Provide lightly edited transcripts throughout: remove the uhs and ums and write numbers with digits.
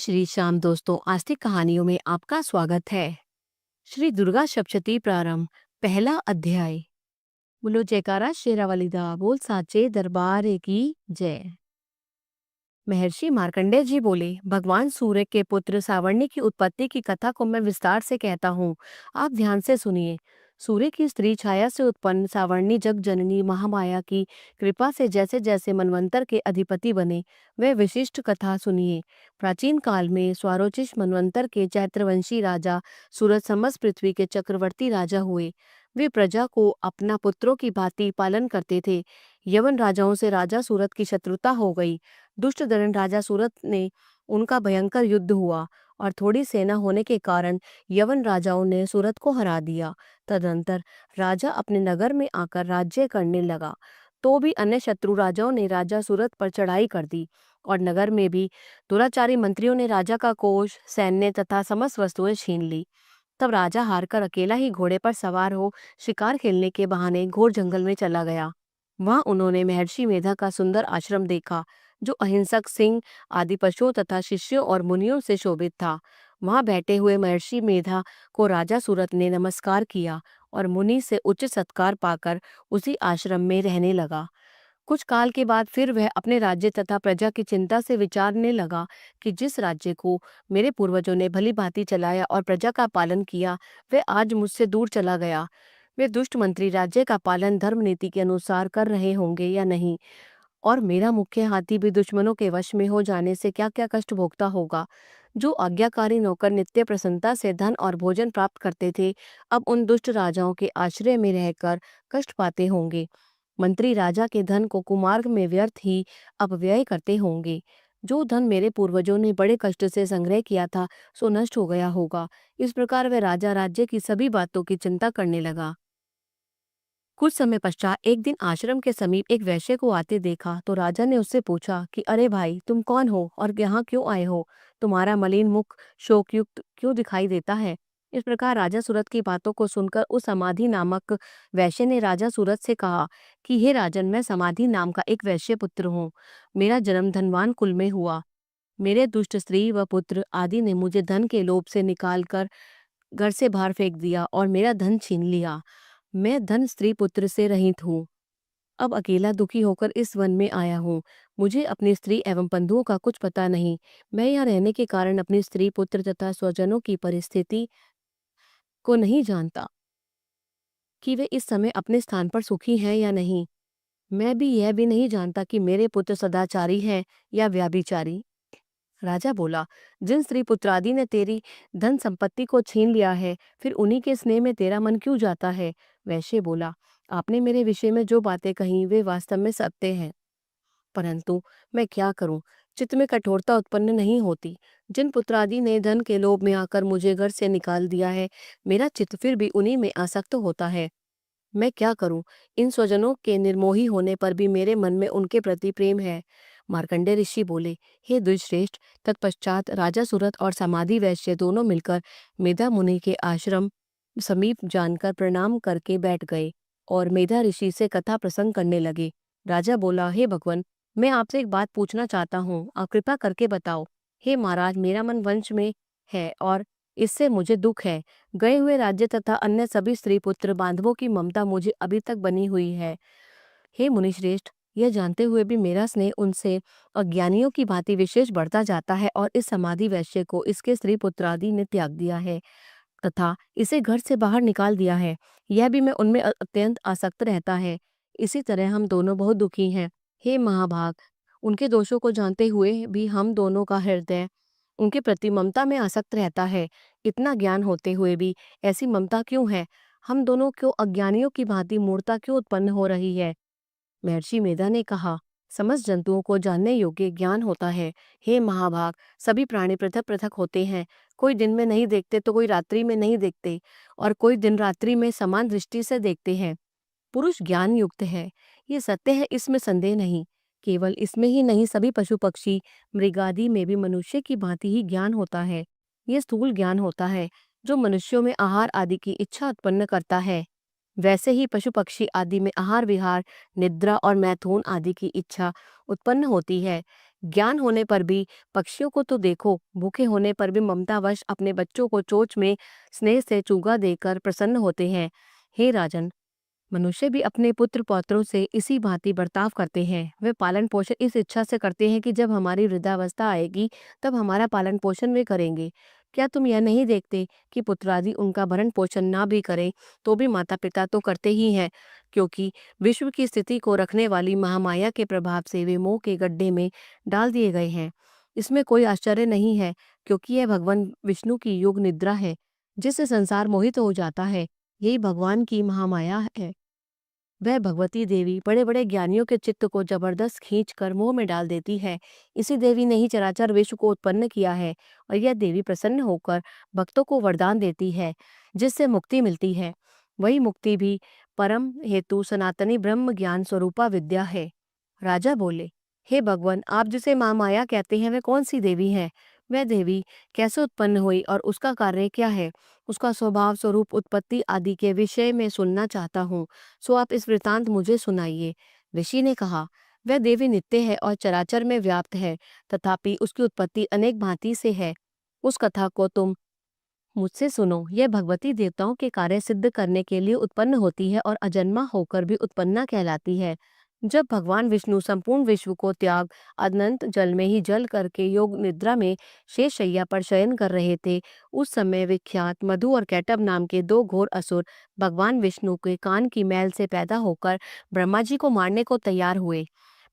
जय श्री श्याम दोस्तों, आस्तिक कहानियों में आपका स्वागत है। श्री दुर्गा सप्तशती प्रारंभ, पहला अध्याय। बोलो जयकारा शेरावाली दा बोल साचे दरबार की जय। महर्षि मार्कंडेय जी बोले, भगवान सूर्य के पुत्र सावर्णी की उत्पत्ति की कथा को मैं विस्तार से कहता हूँ, आप ध्यान से सुनिए। सूर्य की स्त्री छाया से उत्पन्न सावर्णी जग जननी महामाया की कृपा से जैसे जैसे मनवंतर के अधिपति बने, वह विशिष्ट कथा सुनिए। प्राचीन काल में स्वारोचिष मनवंतर के चैत्रवंशी राजा सूरज समस्त पृथ्वी के चक्रवर्ती राजा हुए। वे प्रजा को अपना पुत्रों की भांति पालन करते थे। यवन राजाओं से राजा सूरत की शत्रुता हो गई। दुष्ट दरन राजा सूरत ने उनका भयंकर युद्ध हुआ और थोड़ी सेना होने के कारण यवन राजाओं ने सूरत को हरा दिया। तदंतर राजा अपने नगर में आकर राज्य करने लगा, तो भी अन्य शत्रु राजाओं ने राजा सूरत पर चढ़ाई कर दी और नगर में भी दुराचारी मंत्रियों ने राजा का कोष, सैन्य तथा समस्त वस्तुएं छीन ली। तब राजा हारकर अकेला ही घोड़े पर सवार हो शिकार खेलने के बहाने घोर जंगल में चला गया। वहां उन्होंने महर्षि मेधा का सुंदर आश्रम देखा, जो अहिंसक सिंह आदि पशुओं तथा शिष्यों और मुनियों से शोभित था। वहां बैठे हुए महर्षि मेधा को राजा सूरत ने नमस्कार किया और मुनि से उच्च सत्कार पाकर उसी आश्रम में रहने लगा। कुछ काल के बाद फिर वह अपने राज्य तथा प्रजा की चिंता से विचारने लगा कि जिस राज्य को मेरे पूर्वजों ने भली भांति चलाया और प्रजा का पालन किया, वह आज मुझसे दूर चला गया। वे दुष्ट मंत्री राज्य का पालन धर्म नीति के अनुसार कर रहे होंगे या नहीं, और मेरा मुख्य हाथी भी दुश्मनों के वश में हो जाने से क्या क्या कष्ट भोगता होगा। जो आज्ञाकारी नौकर नित्य प्रसन्नता से धन और भोजन प्राप्त करते थे, अब उन दुष्ट राजाओं के आश्रय में रहकर कष्ट पाते होंगे। मंत्री राजा के धन को कुमार्ग में व्यर्थ ही अपव्यय करते होंगे। जो धन मेरे पूर्वजों ने बड़े कष्ट से संग्रह किया था, सो नष्ट हो गया होगा। इस प्रकार वह राजा राज्य की सभी बातों की चिंता करने लगा। कुछ समय पश्चात एक दिन आश्रम के समीप एक वैश्य को आते देखा, तो राजा ने उससे पूछा कि अरे भाई, तुम कौन हो और यहाँ क्यों आए हो? तुम्हारा मलिन मुख शोकयुक्त क्यों दिखाई देता है? इस प्रकार राजा सूरत की बातों को सुनकर उस समाधि नामक वैश्य ने राजा सूरत से कहा कि हे राजन, मैं समाधि नाम का एक वैश्य पुत्र हूँ। मेरा जन्म धनवान कुल में हुआ। मेरे दुष्ट स्त्री व पुत्र आदि ने मुझे धन के लोभ से निकाल कर घर से बाहर फेंक दिया और मेरा धन छीन लिया। मैं धन स्त्री पुत्र से रहित हूँ। अब अकेला दुखी होकर इस वन में आया हूँ। मुझे अपनी स्त्री एवं बंधुओं का कुछ पता नहीं। मैं यहाँ रहने के कारण अपनी स्त्री पुत्र तथा स्वजनों की परिस्थिति को नहीं जानता कि वे इस समय अपने स्थान पर सुखी हैं या नहीं। मैं भी यह भी नहीं जानता कि मेरे पुत्र सदाचारी हैं या व्याभिचारी। राजा बोला, जिन स्त्री पुत्रादि ने तेरी धन संपत्ति को छीन लिया है, फिर उन्हीं के स्नेह में तेरा मन क्यों जाता है? वैश्य बोला, आपने मेरे विषय में जो बातें कही वे वास्तव में सत्य हैं, परंतु मैं क्या करूं, चित्त में कठोरता उत्पन्न नहीं होती। जिन पुत्रादि ने धन के लोभ में आकर मुझे घर से निकाल दिया है, मेरा चित्त फिर भी उन्हीं में आसक्त होता है। मैं क्या करूं? इन स्वजनों के निर्मोही होने पर भी मेरे मन में उनके प्रति प्रेम है। मार्कंडेय ऋषि बोले, हे द्विजश्रेष्ठ, तत्पश्चात राजा सूरत और समाधि वैश्य दोनों मिलकर मेधा मुनि के आश्रम समीप जानकर प्रणाम करके बैठ गए और मेधा ऋषि से कथा प्रसंग करने लगे। राजा बोला, हे भगवान, मैं आपसे एक बात पूछना चाहता हूँ, आप कृपा करके बताओ। हे महाराज, मेरा मन वंश में है और इससे मुझे दुख है। गए हुए राज्य तथा अन्य सभी स्त्री पुत्र बांधवों की ममता मुझे अभी तक बनी हुई है। हे मुनिश्रेष्ठ, यह जानते हुए भी मेरा स्नेह उनसे अज्ञानियों की भांति विशेष बढ़ता जाता है और इस समाधि वैश्य को इसके स्त्री पुत्रादि ने त्याग दिया है तथा इसे घर से बाहर निकाल दिया है। यह भी मैं उनमें अत्यंत आसक्त रहता है। इसी तरह हम दोनों बहुत दुखी हैं। हे महाभाग, उनके दोषों को जानते हुए भी हम दोनों का हृदय उनके प्रति ममता में आसक्त रहता है। इतना ज्ञान होते हुए भी ऐसी ममता क्यों है? हम दोनों क्यों अज्ञानियों की भांति मूर्छा क्यों उत्पन्न हो रही है? महर्षि मेधा ने कहा, समस्त जंतुओं को जानने योग्य ज्ञान होता है। हे महाभाग, सभी प्राणी पृथक पृथक होते हैं। कोई दिन में नहीं देखते तो कोई रात्रि में नहीं देखते, और कोई दिन रात्रि में समान दृष्टि से देखते हैं। पुरुष ज्ञान युक्त है, ये सत्य है, इसमें संदेह नहीं। केवल इसमें ही नहीं, सभी पशु पक्षी मृगादि में भी मनुष्य की भांति ही ज्ञान होता है। ये स्थूल ज्ञान होता है, जो मनुष्यों में आहार आदि की इच्छा उत्पन्न करता है। वैसे ही पशु पक्षी आदि में आहार विहार, निद्रा और मैथुन आदि की इच्छा उत्पन्न होती है। ज्ञान होने पर भी पक्षियों को तो देखो, भूखे होने पर भी ममतावश अपने बच्चों को चोंच में स्नेह से चूगा देकर प्रसन्न होते हैं। हे राजन, मनुष्य भी अपने पुत्र पौत्रों से इसी भांति बर्ताव करते हैं। वे पालन पोषण इस इच्छा से करते हैं कि जब हमारी वृद्धावस्था आएगी तब हमारा पालन पोषण वे करेंगे। क्या तुम यह नहीं देखते कि पुत्रादि उनका भरण पोषण ना भी करें तो भी माता पिता तो करते ही हैं, क्योंकि विश्व की स्थिति को रखने वाली महामाया के प्रभाव से वे मोह के गड्ढे में डाल दिए गए हैं। इसमें कोई आश्चर्य नहीं है, क्योंकि यह भगवान विष्णु की योग निद्रा है, जिससे संसार मोहित हो जाता है। यही भगवान की महामाया है। वह भगवती देवी बड़े बड़े ज्ञानियों के चित्त को जबरदस्त खींचकर मोह में डाल देती है। इसी देवी ने ही चराचर विश्व को उत्पन्न किया है, और यह देवी प्रसन्न होकर भक्तों को वरदान देती है, जिससे मुक्ति मिलती है। वही मुक्ति भी परम हेतु सनातनी ब्रह्म ज्ञान स्वरूपा विद्या है। राजा बोले, हे भगवान, आप जिसे महामाया कहते हैं वह कौन सी देवी है? वह देवी कैसे उत्पन्न हुई और उसका कार्य क्या है? उसका स्वभाव, स्वरूप, उत्पत्ति आदि के विषय में सुनना चाहता हूँ, सो आप इस वृतांत मुझे सुनाइए। ऋषि ने कहा, वह देवी नित्य है और चराचर में व्याप्त है, तथापि उसकी उत्पत्ति अनेक भांति से है। उस कथा को तुम मुझसे सुनो। यह भगवती देवताओं के कार्य सिद्ध करने के लिए उत्पन्न होती है और अजन्मा होकर भी उत्पन्ना कहलाती है। जब भगवान विष्णु संपूर्ण विश्व को त्याग अनंत जल में ही जल करके योग निद्रा में शेष शैया पर शयन कर रहे थे, उस समय विख्यात मधु और कैटभ नाम के दो घोर असुर भगवान विष्णु के कान की मैल से पैदा होकर ब्रह्मा जी को मारने को तैयार हुए।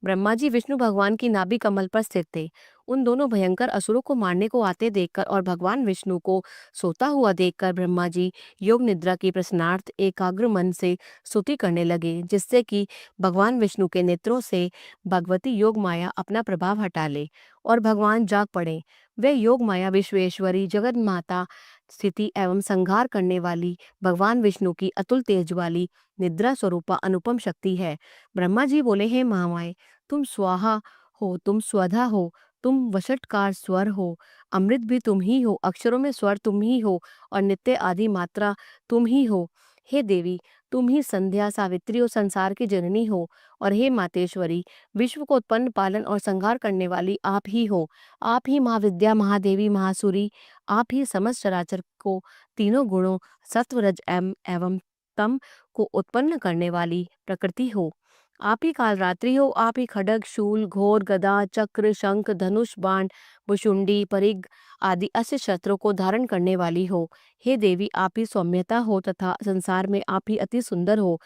ब्रह्मा जी विष्णु भगवान की नाभि कमल पर स्थित थे। उन दोनों भयंकर असुरों को मारने को आते देखकर और भगवान विष्णु को सोता हुआ देखकर ब्रह्मा जी योग निद्रा की प्रश्नार्थ एकाग्र मन से स्तुति करने लगे, जिससे कि भगवान विष्णु के नेत्रों से भगवती योग माया अपना प्रभाव हटा ले और भगवान जाग पड़े। वे योग माया विश्वेश्वरी जगत माता, स्थिति एवं संहार करने वाली भगवान विष्णु की अतुल तेज वाली निद्रा स्वरूपा अनुपम शक्ति है। ब्रह्मा जी बोले, हे महामाए, तुम स्वाहा हो, तुम स्वधा हो, तुम वषटकार स्वर हो, अमृत भी तुम ही हो, अक्षरों में स्वर तुम ही हो और नित्य आदि मात्रा तुम ही हो। हे देवी, तुम ही संध्या सावित्री और संसार की जननी हो, और हे मातेश्वरी, विश्व को उत्पन्न पालन और संहार करने वाली आप ही हो। आप ही महाविद्या, महादेवी, महासुरी, आप ही समस्त चराचर को तीनों गुणों सत्व रज एवं तम को उत्पन्न करने वाली प्रकृति हो। आप ही कालरात्रि हो, आप ही खड्ग, शूल, घोर, गदा, चक्र, शंख, धनुष, बाण, भुशुंडी, परिघ आदि अस्त्र शस्त्रों को धारण करने वाली हो। हे देवी, आप ही सौम्यता हो तथा संसार में आप ही अति सुंदर हो।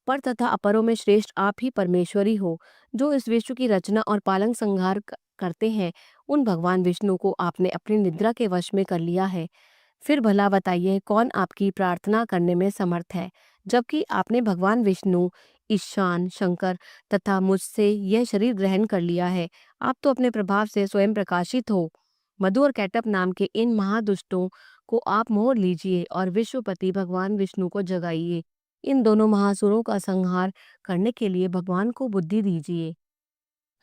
पर तथा अपरों में श्रेष्ठ आप ही परमेश्वरी हो, जो इस विश्व की रचना और पालन संहार करते हैं। उन भगवान विष्णु को आपने अपनी निद्रा के वश में कर लिया है। फिर भला बताइए, कौन आपकी प्रार्थना करने में समर्थ है, जबकि आपने भगवान विष्णु, ईशान, शंकर तथा मुझसे यह शरीर ग्रहण कर लिया है। आप तो अपने प्रभाव से स्वयं प्रकाशित हो। मधु और कैटभ नाम के इन महादुष्टों को आप मोह लीजिए और विश्वपति भगवान विष्णु को जगाइए। इन दोनों महासुरों का संहार करने के लिए भगवान को बुद्धि दीजिए।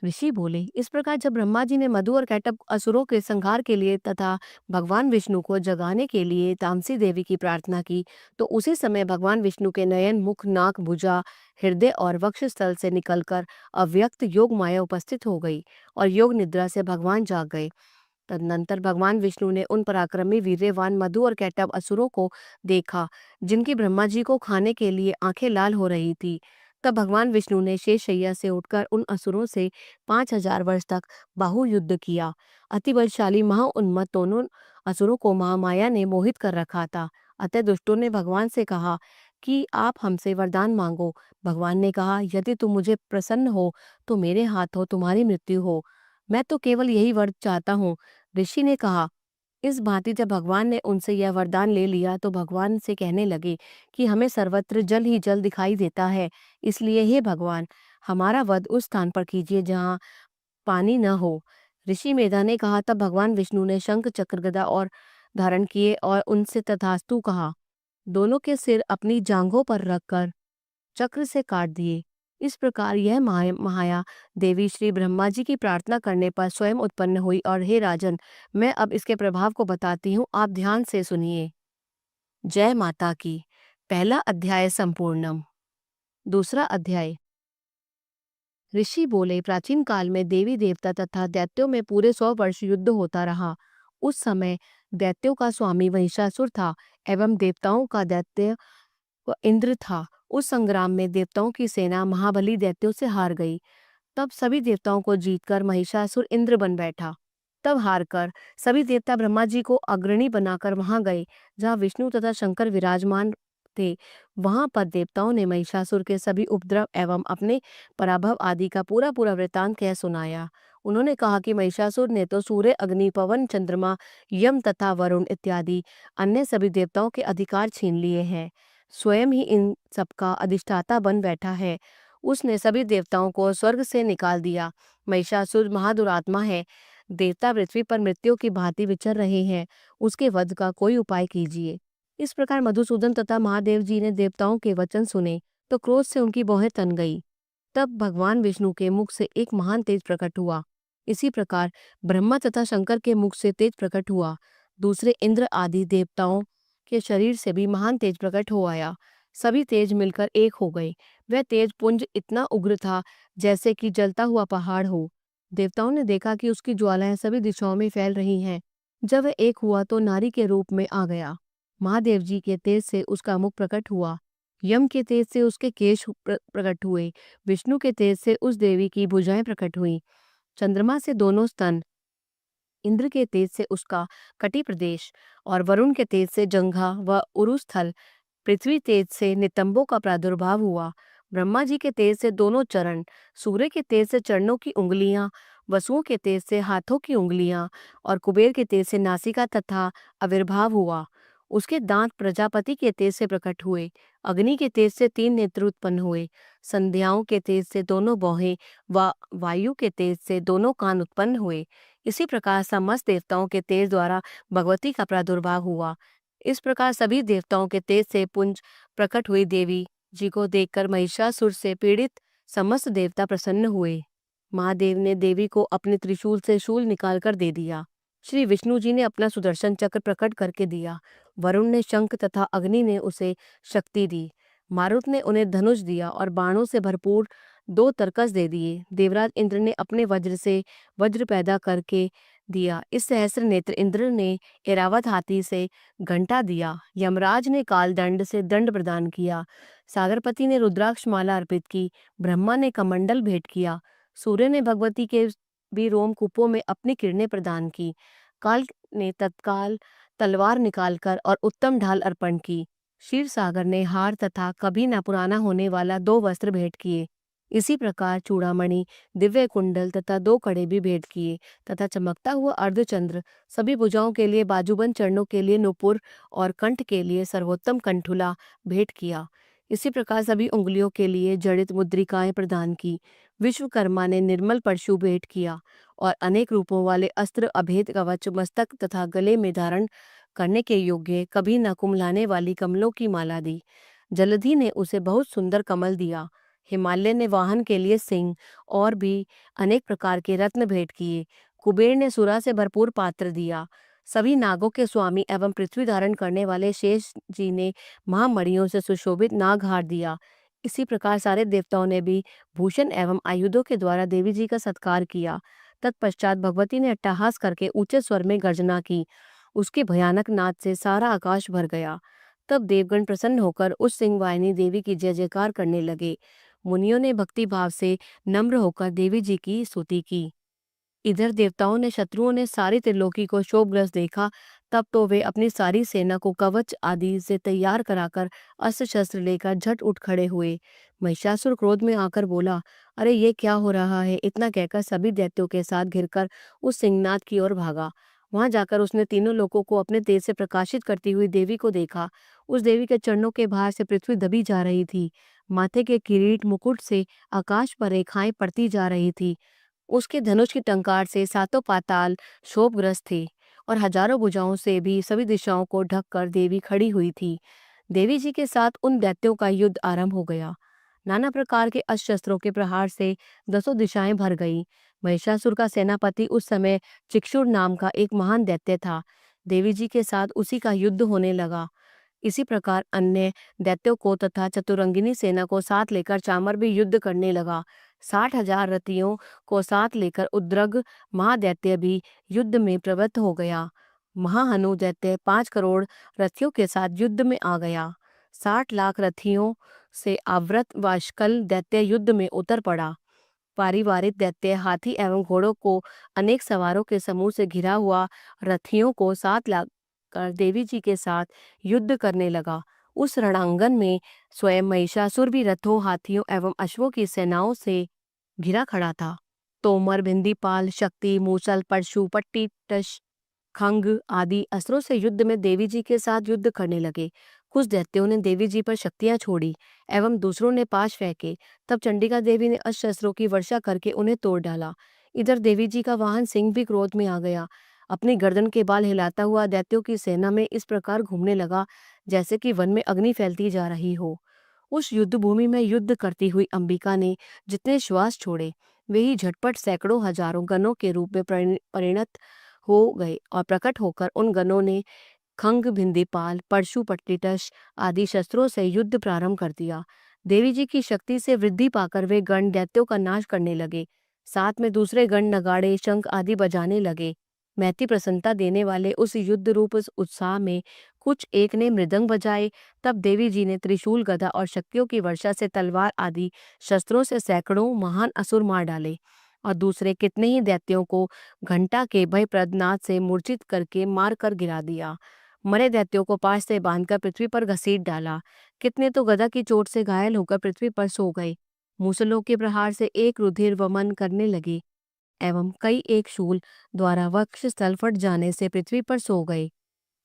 ऋषि बोले, इस प्रकार जब ब्रह्मा जी ने मधु और कैटभ असुरों के संहार के लिए तथा भगवान विष्णु को जगाने के लिए तामसी देवी की प्रार्थना की, तो उसी समय भगवान विष्णु के नयन, मुख, नाक, भुजा, हृदय और वक्षस्थल से निकलकर अव्यक्त योग माया उपस्थित हो गई और योग निद्रा से भगवान जाग गए। तदनंतर भगवान विष्णु ने उन पराक्रमी वीर्यवान मधु और कैटभ असुरों को देखा, जिनकी ब्रह्मा जी को खाने के लिए आंखें लाल हो रही थी। तब भगवान विष्णु ने शेषशैया से उठकर उन असुरों से 5,000 वर्ष तक बाहु युद्ध किया। अति बलशाली महाउन्मत्त दोनों असुरों को महामाया ने मोहित कर रखा था। अतः दुष्टों ने भगवान से कहा कि आप हमसे वरदान मांगो। भगवान ने कहा, यदि तुम मुझे प्रसन्न हो तो मेरे हाथों तुम्हारी मृत्यु हो। मैं तो केवल यही वर चाहता हूँ। ऋषि ने कहा। इस भांति जब भगवान ने उनसे यह वरदान ले लिया तो भगवान से कहने लगे कि हमें सर्वत्र जल ही जल दिखाई देता है, इसलिए हे भगवान, हमारा वध उस स्थान पर कीजिए जहाँ पानी न हो। ऋषि मेधा ने कहा। तब भगवान विष्णु ने शंख, चक्र, गदा और धारण किए और उनसे तथास्तु कहा। दोनों के सिर अपनी जांघों पर रखकर चक्र से काट दिए। इस प्रकार यह महाया देवी श्री ब्रह्मा जी की प्रार्थना करने पर स्वयं उत्पन्न हुई। और हे राजन, मैं अब इसके प्रभाव को बताती हूँ, आप ध्यान से सुनिए। जय माता की। पहला अध्याय संपूर्णम। दूसरा अध्याय। ऋषि बोले, प्राचीन काल में देवी देवता तथा दैत्यों में पूरे 100 वर्ष युद्ध होता रहा। उस समय दैत्यों का स्वामी महिषासुर था एवं देवताओं का दैत्य इंद्र था। उस संग्राम में देवताओं की सेना महाबली दैत्यों से हार गई। तब सभी देवताओं को जीतकर महिषासुर इंद्र बन बैठा। तब हारकर सभी देवता ब्रह्मा जी को अग्रणी बनाकर वहां गए जहां विष्णु तथा शंकर विराजमान थे। वहां पर देवताओं ने महिषासुर के सभी उपद्रव एवं अपने पराभव आदि का पूरा पूरा वृतांत कह सुनाया। उन्होंने कहा कि महिषासुर ने तो सूर्य, अग्नि, पवन, चंद्रमा, यम तथा वरुण इत्यादि अन्य सभी देवताओं के अधिकार छीन लिए हैं। स्वयं ही इन सबका अधिष्ठाता बन बैठा है। उसने सभी देवताओं को स्वर्ग से निकाल दिया। महिषासुर महादुरात्मा है। देवता पृथ्वी पर मृत्यु की भांति विचर रहे हैं। उसके वध का कोई उपाय कीजिए। इस प्रकार मधुसूदन तथा महादेव जी ने देवताओं के वचन सुने तो क्रोध से उनकी भौहें तन गई। तब भगवान विष्णु के मुख से एक महान तेज प्रकट हुआ। इसी प्रकार ब्रह्मा तथा शंकर के मुख से तेज प्रकट हुआ। दूसरे इंद्र आदि देवताओं के शरीर से भी महान तेज प्रकट हो आया। सभी तेज मिलकर एक हो गए। वह तेज पुंज इतना उग्र था जैसे कि जलता हुआ पहाड़ हो। देवताओं ने देखा कि उसकी ज्वालाएं सभी दिशाओं में फैल रही हैं। जब वह एक हुआ तो नारी के रूप में आ गया। महादेव जी के तेज से उसका मुख प्रकट हुआ। यम के तेज से उसके केश प्रकट हुए। विष्णु के तेज से उस देवी की भुजाएं प्रकट हुई। चंद्रमा से दोनों स्तन, इंद्र के तेज से उसका कटी प्रदेश और वरुण के तेज से जंघा व उरुस्थल, पृथ्वी तेज से नितंबों का प्रादुर्भाव हुआ। ब्रह्मा जी के तेज से दोनों चरण, सूर्य के तेज से चरणों की उंगलियां, वसुओं के तेज से हाथों की उंगलियां और कुबेर के तेज से नासिका तथा आविर्भाव हुआ। उसके दांत प्रजापति के तेज से प्रकट हुए। अग्नि के तेज से 3 नेत्र उत्पन्न हुए। संध्याओं के तेज से दोनों भौहें व वायु के तेज से दोनों कान उत्पन्न हुए। इसी प्रकार समस्त देवताओं के तेज द्वारा भगवती का प्रादुर्भाव हुआ। इस प्रकार सभी देवताओं के तेज से पुंज प्रकट हुई देवी जी को देखकर महिषासुर से पीड़ित समस्त देवता प्रसन्न हुए। महादेव ने देवी को अपने त्रिशूल से शूल निकालकर दे दिया। श्री विष्णु जी ने अपना सुदर्शन चक्र प्रकट करके दिया। वरुण ने शंख तथा अग्नि ने उसे शक्ति दी। मारुत ने उन्हें धनुष दिया और बाणों से भरपूर 2 तरकस दे दिए। देवराज इंद्र ने अपने वज्र से वज्र पैदा करके दिया। इस सहस्त्र नेत्र इंद्र ने एरावत हाथी से घंटा दिया। यमराज ने कालदंड से दंड प्रदान किया। सागरपति ने रुद्राक्ष माला अर्पित की। ब्रह्मा ने कमंडल भेंट किया। सूर्य ने भगवती के भी रोमकूपों में अपनी किरणें प्रदान की। काल ने तत्काल तलवार निकालकर और उत्तम ढाल अर्पण की। क्षीर सागर ने हार तथा कभी न पुराना होने वाला 2 वस्त्र भेंट किए। इसी प्रकार चूड़ामणि, दिव्य कुंडल तथा 2 कड़े भी भेंट किए तथा चमकता हुआ अर्धचंद्र, सभी भुजाओं के लिए बाजूबंद, चरणों के लिए नुपुर और कंठ के लिए सर्वोत्तम कंठुला भेंट किया। इसी प्रकार सभी उंगलियों के लिए जड़ित मुद्रिकाएं प्रदान की। विश्वकर्मा ने निर्मल परशु भेंट किया और अनेक रूपों वाले अस्त्र, अभेद कवच, मस्तक तथा गले में धारण करने के योग्य कभी न कुम्हलाने वाली कमलों की माला दी। जलधि ने उसे बहुत सुंदर कमल दिया। हिमालय ने वाहन के लिए सिंह और भी अनेक प्रकार के रत्न भेंट किए। कुबेर ने सुरा से भरपूर पात्र दिया। सभी नागों के स्वामी एवं पृथ्वी धारण करने वाले शेष जी ने महामणियों से सुशोभित नागहार दिया। इसी प्रकार सारे देवताओं ने भी भूषण एवं आयुधों के द्वारा देवी जी का सत्कार किया। तत्पश्चात भगवती ने अट्टहास करके ऊंचे स्वर में गर्जना की। उसके भयानक नाद से सारा आकाश भर गया। तब देवगण प्रसन्न होकर उस सिंहवाहिनी देवी की जय जयकार करने लगे। मुनियों ने भक्ति भाव से नम्र होकर देवी जी की स्तुति की। इधर देवताओं ने, शत्रुओं ने सारी त्रिलोकी को शोभग्रस्त देखा। तब तो वे अपनी सारी सेना को कवच आदि से तैयार कराकर अस्त्र शस्त्र लेकर झट उठ खड़े हुए। महिषासुर क्रोध में आकर बोला, अरे ये क्या हो रहा है। इतना कहकर सभी दैत्यों के साथ घिरकर उस सिंहनाद की ओर भागा। वहां जाकर उसने तीनों लोकों को अपने तेज से प्रकाशित करती हुई देवी को देखा। उस देवी के चरणों के भार से पृथ्वी दबी जा रही थी। माथे के किरीट मुकुट से आकाश पर रेखाएं पड़ती जा रही थी। उसके धनुष की टंकार से सातों पाताल शोभग्रस्त थे और हजारों भुजाओं से भी सभी दिशाओं को ढककर देवी खड़ी हुई थी। देवी जी के साथ उन दैत्यों का युद्ध आरंभ हो गया। नाना प्रकार के अस्त्र शस्त्रों के प्रहार से 10 दिशाएं भर गईं। महिषासुर का सेनापति उस समय चिक्षुर नाम का एक महान दैत्य था। देवी जी के साथ उसी का युद्ध होने लगा। इसी प्रकार अन्य दैत्यों को तथा चतुरंगिनी सेना को साथ लेकर चामर भी युद्ध करने लगा। 60,000 रथियों को साथ लेकर उद्रग महादैत्य भी युद्ध में प्रवृत्त हो गया। महाहनु दैत्य 5 करोड़ रथियों के साथ युद्ध में आ गया। 60 लाख रथियों से आवृत वाशकल दैत्य युद्ध में उतर पड़ा। पारिवारिक दैत्य हाथी एवं घोड़ों को अनेक सवारों के समूह से घिरा हुआ रथियों को साथ लाकर देवी जी के साथ युद्ध करने लगा। उस रणांगन में स्वयं महिषासुर भी रथों, हाथियों एवं अश्वों की सेनाओं से घिरा खड़ा था। तोमर, भिंदीपाल, शक्ति, मूसल, परशु, पट्टी, टश, खंग आदि अस्त्रों से युद्ध में देवी जी के साथ युद्ध करने लगे। कुछ दैत्यों ने देवी जी पर शक्तियां छोड़ी एवं दूसरों ने पाश फेंके। तब चंडिका देवी ने अस्त्र शस्त्रों की वर्षा करके उन्हें तोड़ डाला। इधर देवी जी का वाहन सिंह भी क्रोध में आ गया। अपनी गर्दन के बाल हिलाता हुआ दैत्यों की सेना में इस प्रकार घूमने लगा जैसे कि वन में अग्नि फैलती जा रही हो। उस युद्ध भूमि में युद्ध करती हुई अंबिका ने जितने श्वास छोड़े वे ही झटपट सैकड़ों हजारों गणों के रूप में परिणत हो गए और प्रकट होकर उन गणों ने खंग, भिंदीपाल, परशु, पट्टिटश आदि शस्त्रों से युद्ध प्रारंभ कर दिया। देवी जी की शक्ति से वृद्धि पाकर वे गण दैत्यों का नाश करने लगे। साथ में दूसरे गण नगाड़े, शंख आदि बजाने लगे। महती प्रसन्नता देने वाले उस युद्ध रूप उत्साह में कुछ एक ने मृदंग बजाए। तब देवी जी ने त्रिशूल, गदा और शक्तियों की वर्षा से तलवार आदि शस्त्रों से सैकड़ों महान असुर मार डाले और दूसरे कितने ही दैत्यों को घंटा के भयप्रद नाद से मूर्छित करके मार कर गिरा दिया। मरे दैत्यों को पाश से बांधकर पृथ्वी पर घसीट डाला। कितने तो गदा की चोट से घायल होकर पृथ्वी पर सो गए। मूसलों के प्रहार से एक रुधिर वमन करने लगे एवं कई एक शूल द्वारा वक्ष स्थल फट जाने से पृथ्वी पर सो गए।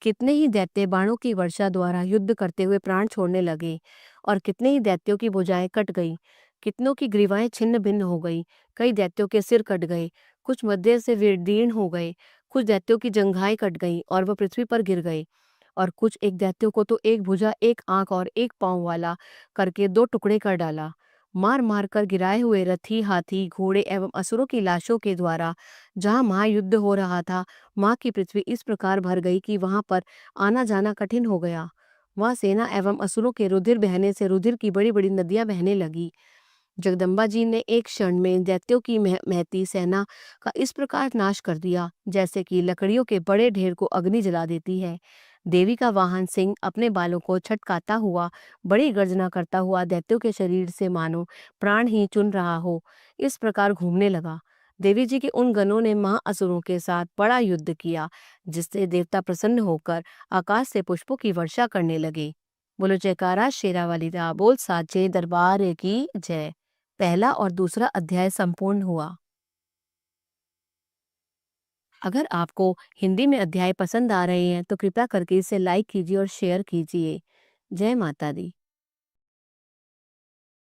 कितने ही दैत्य बाणों की वर्षा द्वारा युद्ध करते हुए प्राण छोड़ने लगे और कितने ही दैत्यों की भुजाएं कट गई। कितनों की ग्रीवाएं छिन्न भिन्न हो गई। कई दैत्यों के सिर कट गए, कुछ मध्य से विदीर्ण हो गए। कुछ दैत्यों की जंघाएं कट गईं और वह पृथ्वी पर गिर गए और कुछ एक दैत्यों को तो एक भुजा, एक आंख और एक पांव वाला करके दो टुकड़े कर डाला। मार मार कर गिराए हुए रथी, हाथी, घोड़े एवं असुरों की लाशों के द्वारा जहाँ महायुद्ध हो रहा था, माँ की पृथ्वी इस प्रकार भर गई कि वहां पर आना जाना कठिन हो गया। वहां सेना एवं असुरों के रुधिर बहने से रुधिर की बड़ी बड़ी नदियां बहने लगी। जगदम्बा जी ने एक क्षण में दैत्यों की महती सेना का इस प्रकार नाश कर दिया जैसे कि लकड़ियों के बड़े ढेर को अग्नि जला देती है। देवी का वाहन सिंह अपने बालों को छटकाता हुआ, बड़ी गर्जना करता हुआ दैत्यों के शरीर से मानो प्राण ही चुन रहा हो, इस प्रकार घूमने लगा। देवी जी के उन गणों ने महाअसुरों के साथ बड़ा युद्ध किया जिससे देवता प्रसन्न होकर आकाश से पुष्पों की वर्षा करने लगे। बोलो जयकारा शेरावाली दा बोल साचे दरबार की जय। पहला और दूसरा अध्याय संपूर्ण हुआ। अगर आपको हिंदी में अध्याय पसंद आ रहे हैं तो कृपया करके इसे लाइक कीजिए और शेयर कीजिए। जय माता दी।